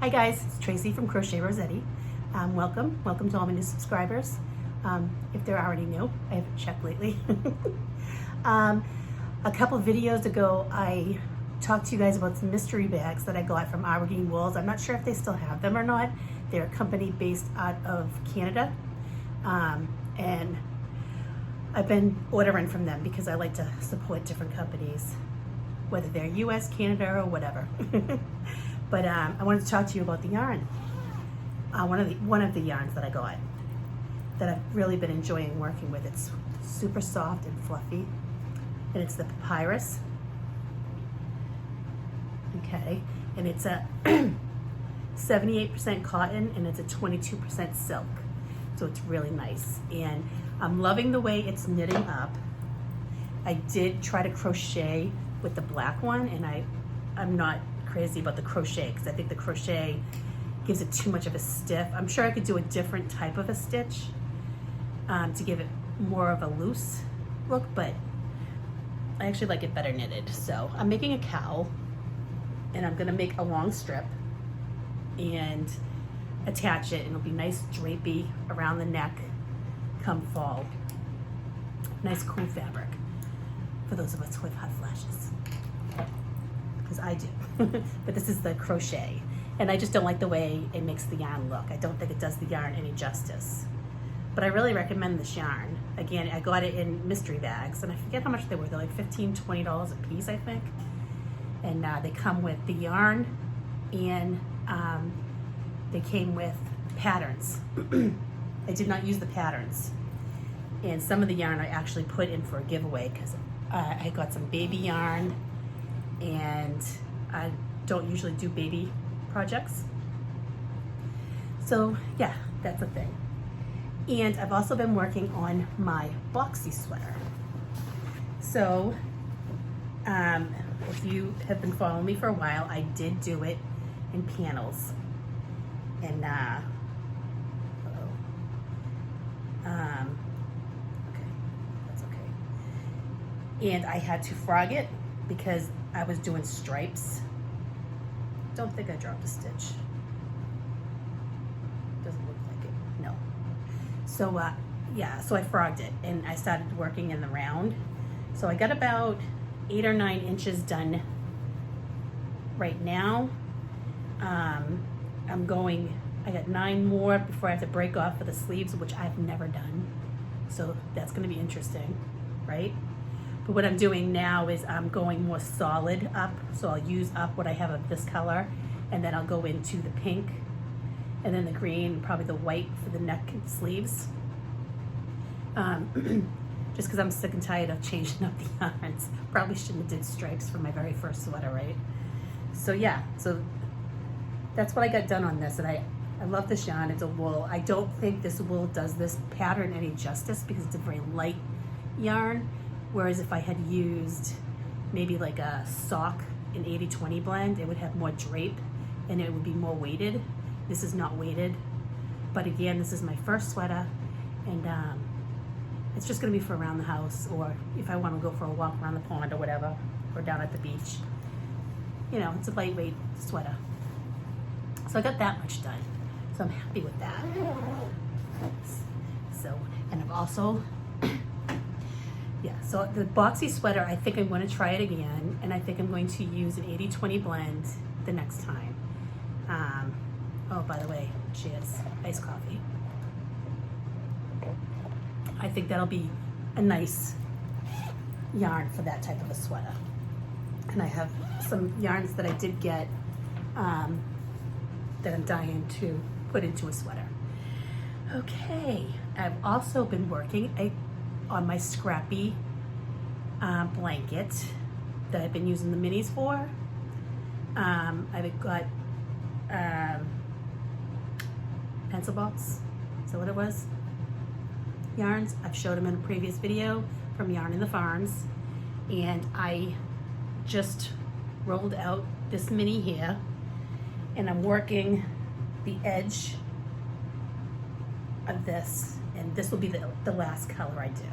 Hi guys, it's Tracy from Crochet Rossetti. Welcome to all my new subscribers. If they're already new, I haven't checked lately. A couple of videos ago, I talked to you guys about some mystery bags that I got from Aberdeen Wools. I'm not sure if they still have them or not. They're a company based out of Canada. And I've been ordering from them because I like to support different companies, whether they're US, Canada, or whatever. But I wanted to talk to you about the yarn. One of the yarns that I got that I've really been enjoying working with. It's super soft and fluffy, and it's the papyrus. Okay, and it's a 78% cotton and it's a 22% silk. So it's really nice, and I'm loving the way it's knitting up. I did try to crochet with the black one, and I'm not crazy about the crochet because I think the crochet gives it too much of a stiff. I'm sure I could do a different type of a stitch to give it more of a loose look, but I actually like it better knitted. So I'm making a cowl, and I'm gonna make a long strip and attach it, and it'll be nice drapey around the neck come fall. Nice cool fabric for those of us with hot flashes, because I do. But this is the crochet, and I just don't like the way it makes the yarn look. I don't think it does the yarn any justice, but I really recommend this yarn. Again, I got it in mystery bags, and I forget how much they were. They're like $15, $20 a piece, I think. And they come with the yarn, and they came with patterns. I did not use the patterns, and some of the yarn I actually put in for a giveaway because I got some baby yarn, and I don't usually do baby projects. So yeah, that's a thing. And I've also been working on my Boxy sweater. So if you have been following me for a while, I did do it in panels. And okay, that's okay. And I had to frog it because I was doing stripes. Don't think I dropped a stitch. Doesn't look like it, no. So yeah, so I frogged it, and I started working in the round. So I got about 8 or 9 inches done right now. I got 9 more before I have to break off for the sleeves, which I've never done. So that's gonna be interesting, right? But what I'm doing now is I'm going more solid up. So I'll use up what I have of this color, and then I'll go into the pink, and then the green, probably the white for the neck and sleeves. Just because I'm sick and tired of changing up the yarns. Probably shouldn't have did stripes for my very first sweater, right? So yeah, so that's what I got done on this, and I love this yarn. It's a wool. I don't think this wool does this pattern any justice because it's a very light yarn, whereas if I had used maybe like a sock, an 80-20 blend, it would have more drape and it would be more weighted. This is not weighted, but again, this is my first sweater, and it's just gonna be for around the house, or if I want to go for a walk around the pond or whatever, or down at the beach. You know, it's a lightweight sweater. So I got that much done. So I'm happy with that. So, and I've also, yeah, so the Boxy sweater, I think I'm going to try it again, and I think I'm going to use an 80-20 blend the next time. Oh, by the way, cheers, iced coffee. I think that'll be a nice yarn for that type of a sweater. And I have some yarns that I did get that I'm dying to put into a sweater. Okay, I've also been working on my Scrappy blanket that I've been using the minis for. I've got pencil box, is that what it was? Yarns. I've showed them in a previous video from Yarn in the Farms, and I just rolled out this mini here, and I'm working the edge of this, and this will be the last color I do.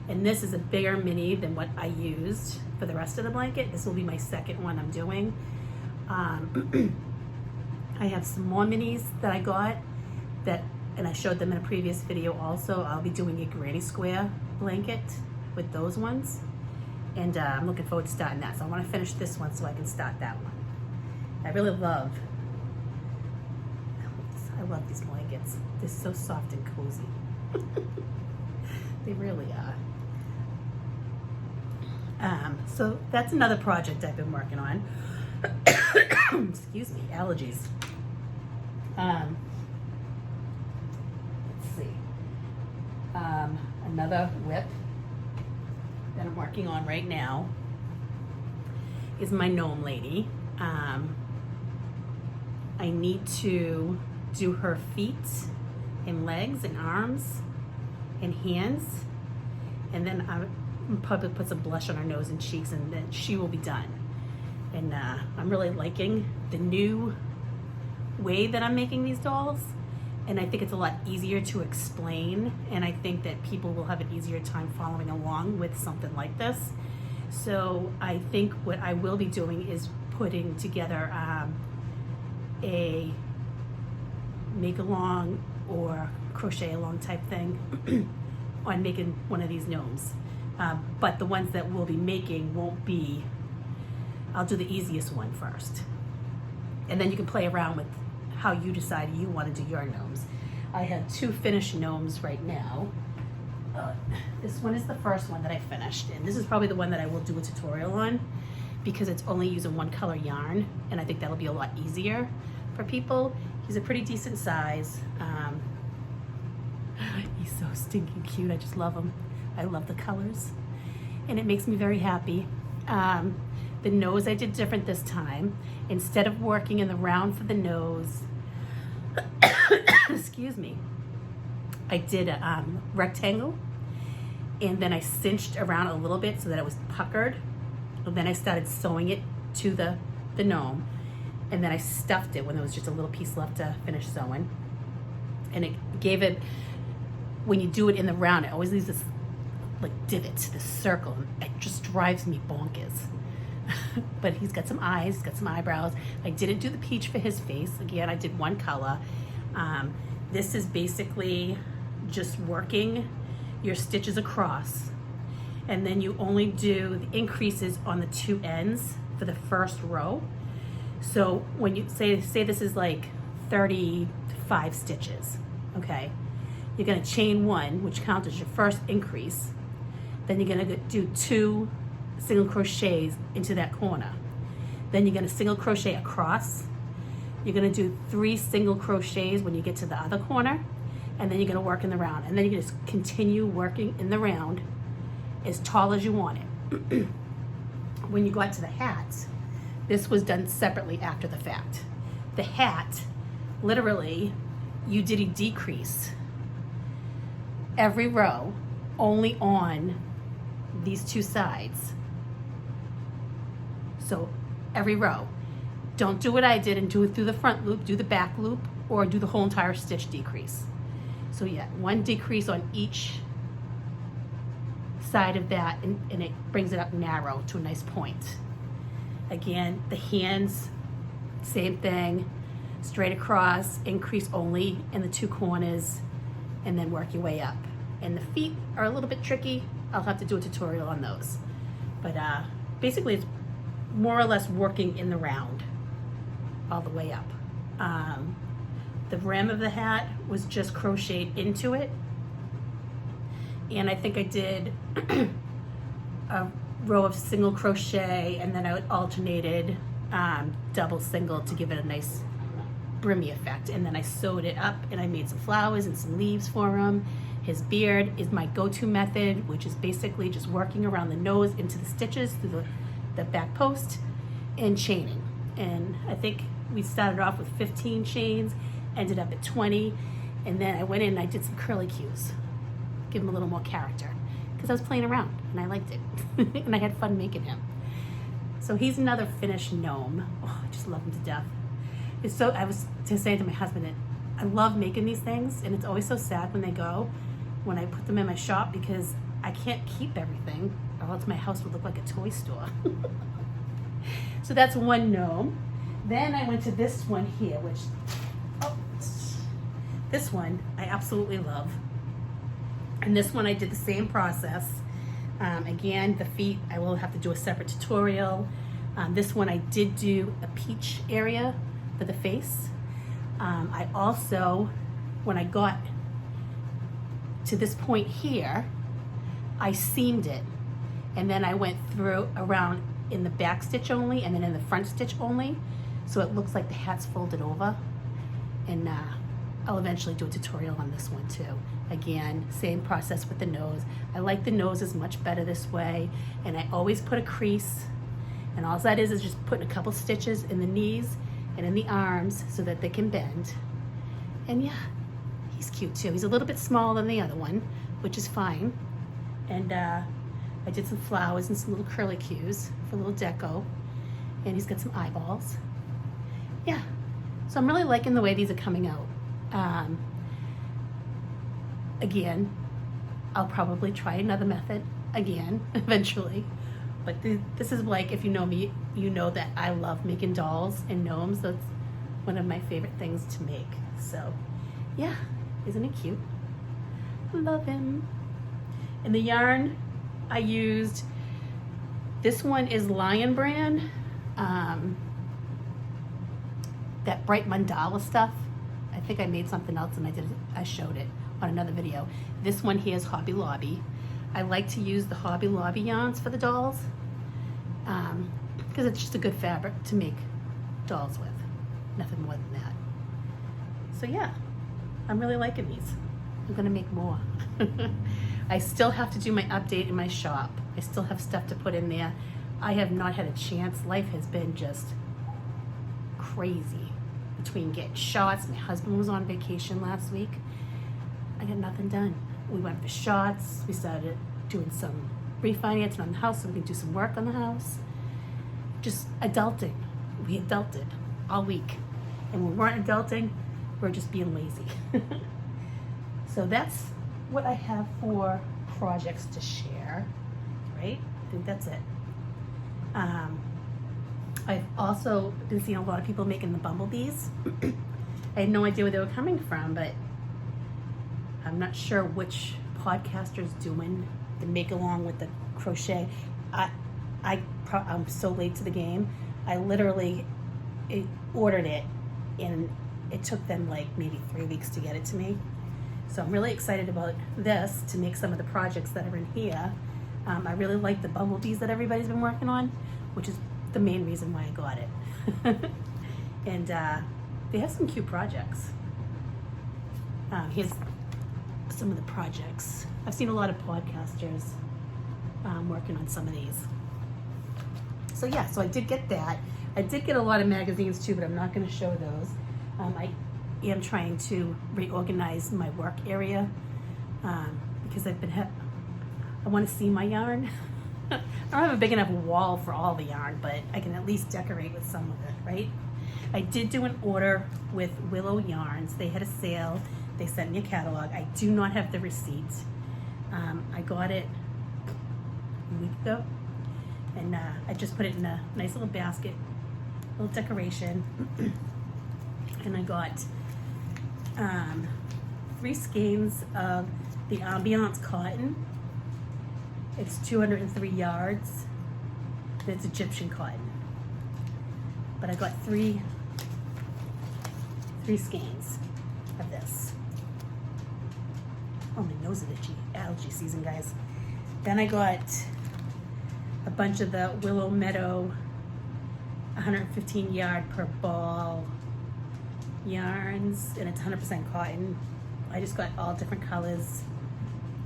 And this is a bigger mini than what I used for the rest of the blanket. This will be my second one I'm doing. I have some more minis that I got and I showed them in a previous video also. I'll be doing a granny square blanket with those ones. And I'm looking forward to starting that. So I want to finish this one so I can start that one. I really love these blankets. They're so soft and cozy. They really are. So that's another project I've been working on. Excuse me, allergies. Let's see. Another whip that I'm working on right now is my gnome lady. I need to do her feet and legs and arms and hands, and then I'll probably put some blush on her nose and cheeks, and then she will be done. And I'm really liking the new way that I'm making these dolls, and I think it's a lot easier to explain, and I think that people will have an easier time following along with something like this. So I think what I will be doing is putting together a make along or crochet along type thing on making one of these gnomes. But the ones that we'll be making won't be, I'll do the easiest one first. And then you can play around with how you decide you want to do your gnomes. I have 2 finished gnomes right now. This one is the first one that I finished, and this is probably the one that I will do a tutorial on because it's only using 1 color yarn, and I think that'll be a lot easier for people. He's a pretty decent size. He's so stinking cute. I just love him. I love the colors, and it makes me very happy. The nose I did different this time. Instead of working in the round for the nose, excuse me, I did a rectangle, and then I cinched around a little bit so that it was puckered. And then I started sewing it to the gnome, and then I stuffed it when there was just a little piece left to finish sewing. And it gave it, when you do it in the round, it always leaves this like divot, this circle, and it just drives me bonkers. But he's got some eyes, he's got some eyebrows. I didn't do the peach for his face. Again, I did 1 color. This is basically just working your stitches across, and then you only do the increases on the 2 ends for the first row. So when you say this is like 35 stitches, okay? You're gonna chain 1, which counts as your first increase. Then you're gonna do 2 single crochets into that corner. Then you're gonna single crochet across. You're gonna do 3 single crochets when you get to the other corner, and then you're gonna work in the round. And then you're gonna just continue working in the round as tall as you want it. When you got to the hat, this was done separately after the fact. The hat, literally, you did a decrease every row only on these 2 sides. So every row. Don't do what I did and do it through the front loop, do the back loop, or do the whole entire stitch decrease. So yeah, 1 decrease on each side of that, and it brings it up narrow to a nice point. Again, the hands, same thing, straight across, increase only in the 2 corners, and then work your way up. And the feet are a little bit tricky. I'll have to do a tutorial on those. But basically it's more or less working in the round all the way up. The rim of the hat was just crocheted into it. And I think I did a row of single crochet, and then I alternated double single to give it a nice brimmy effect. And then I sewed it up, and I made some flowers and some leaves for him. His beard is my go-to method, which is basically just working around the nose into the stitches through the back post and chaining. And I think we started off with 15 chains, ended up at 20, and then I went in and I did some curly cues, give him a little more character, because I was playing around and I liked it. And I had fun making him. So he's another finished gnome. Oh, I just love him to death. It's so, I was just saying to my husband that I love making these things, and it's always so sad when they go, when I put them in my shop, because I can't keep everything, or else my house would look like a toy store. So that's 1 gnome. Then I went to this one here, which, this one I absolutely love. And this one I did the same process. Again, the feet, I will have to do a separate tutorial. This one I did do a peach area for the face. I also, when I got to this point here, I seamed it. And then I went through around in the back stitch only and then in the front stitch only. So it looks like the hat's folded over. And I'll eventually do a tutorial on this one too. Again, same process with the nose. I like the noses much better this way. And I always put a crease. And all that is just putting a couple stitches in the knees and in the arms so that they can bend. And yeah, he's cute too. He's a little bit smaller than the other one, which is fine. And I did some flowers and some little curlicues for a little deco. And he's got some eyeballs. Yeah, so I'm really liking the way these are coming out. Again, I'll probably try another method again, eventually. But this is like, if you know me, you know that I love making dolls and gnomes. That's one of my favorite things to make. So, yeah, isn't he cute? Love him. And the yarn I used, this one is Lion Brand. That bright mandala stuff. I think I made something else and I showed it on another video. This one here is Hobby Lobby. I like to use the Hobby Lobby yarns for the dolls because it's just a good fabric to make dolls with. Nothing more than that. So yeah, I'm really liking these. I'm gonna make more. I still have to do my update in my shop. I still have stuff to put in there. I have not had a chance. Life has been just crazy. Between getting shots, my husband was on vacation last week. I got nothing done. We went for shots. We started doing some refinancing on the house so we can do some work on the house. Just adulting. We adulted all week. And when we weren't adulting, we're just being lazy. So that's what I have for projects to share, right? I think that's it. I've also been seeing a lot of people making the bumblebees. I had no idea where they were coming from, but I'm not sure which podcaster's doing the make along with the crochet. I'm so late to the game. I literally ordered it and it took them like maybe 3 weeks to get it to me. So I'm really excited about this to make some of the projects that are in here. I really like the bumblebees that everybody's been working on, which is the main reason why I got it. And they have some cute projects. Here's some of the projects. I've seen a lot of podcasters working on some of these. So yeah, so I did get that. I did get a lot of magazines too, but I'm not going to show those. I am trying to reorganize my work area because I want to see my yarn. I don't have a big enough wall for all the yarn, but I can at least decorate with some of it, right? I did do an order with Willow Yarns. They had a sale. They sent me a catalog. I do not have the receipt. I got it a week ago, and I just put it in a nice little basket, little decoration. And I got 3 skeins of the Ambiance cotton. It's 203 yards. It's Egyptian cotton. But I got three skeins of this. Oh, my nose is itchy. Allergy season, guys. Then I got a bunch of the Willow Meadow 115 yard per ball yarns, and it's 100% cotton. I just got all different colors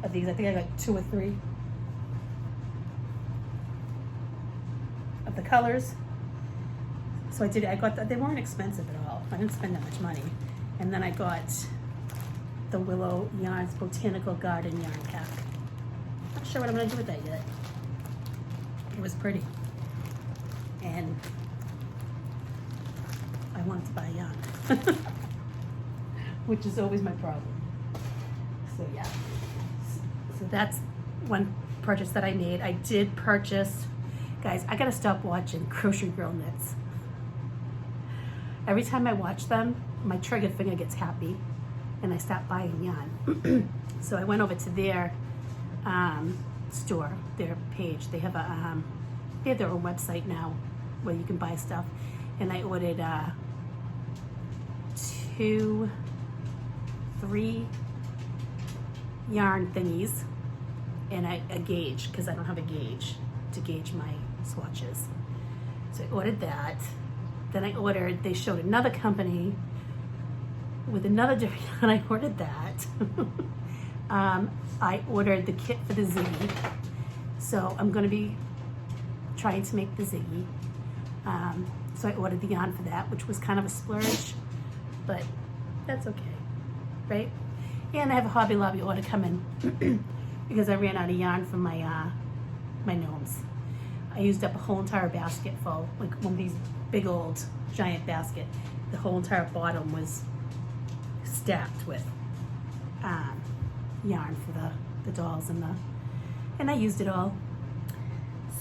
of these. I think I got 2 or 3 of the colors. So I got that. They weren't expensive at all. I didn't spend that much money. And then I got the Willow Yarns Botanical Garden yarn pack. Not sure what I'm gonna do with that yet. It was pretty. And I wanted to buy yarn, which is always my problem. So yeah, so that's one purchase that I made. I did purchase, guys, I gotta stop watching Crochet Girl Knits. every time I watch them, my trigger finger gets happy and I start buying yarn. So I went over to their store, their page. They have they have their own website now where you can buy stuff. And I ordered 3 yarn thingies and a gauge, because I don't have a gauge to gauge my swatches. So I ordered that. Then they showed another company with another different, and I ordered that. I ordered the kit for the Ziggy. So I'm gonna be trying to make the Ziggy. So I ordered the yarn for that, which was kind of a splurge, but that's okay, right? And I have a Hobby Lobby order coming because I ran out of yarn for my my gnomes. I used up a whole entire basket full, like one of these big old giant basket. The whole entire bottom was stacked with yarn for the dolls and I used it all.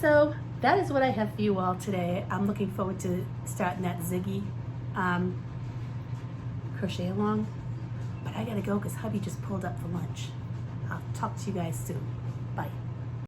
So that is what I have for you all today. I'm looking forward to starting that Ziggy crochet along, but I gotta go because hubby just pulled up for lunch. I'll talk to you guys soon. Bye.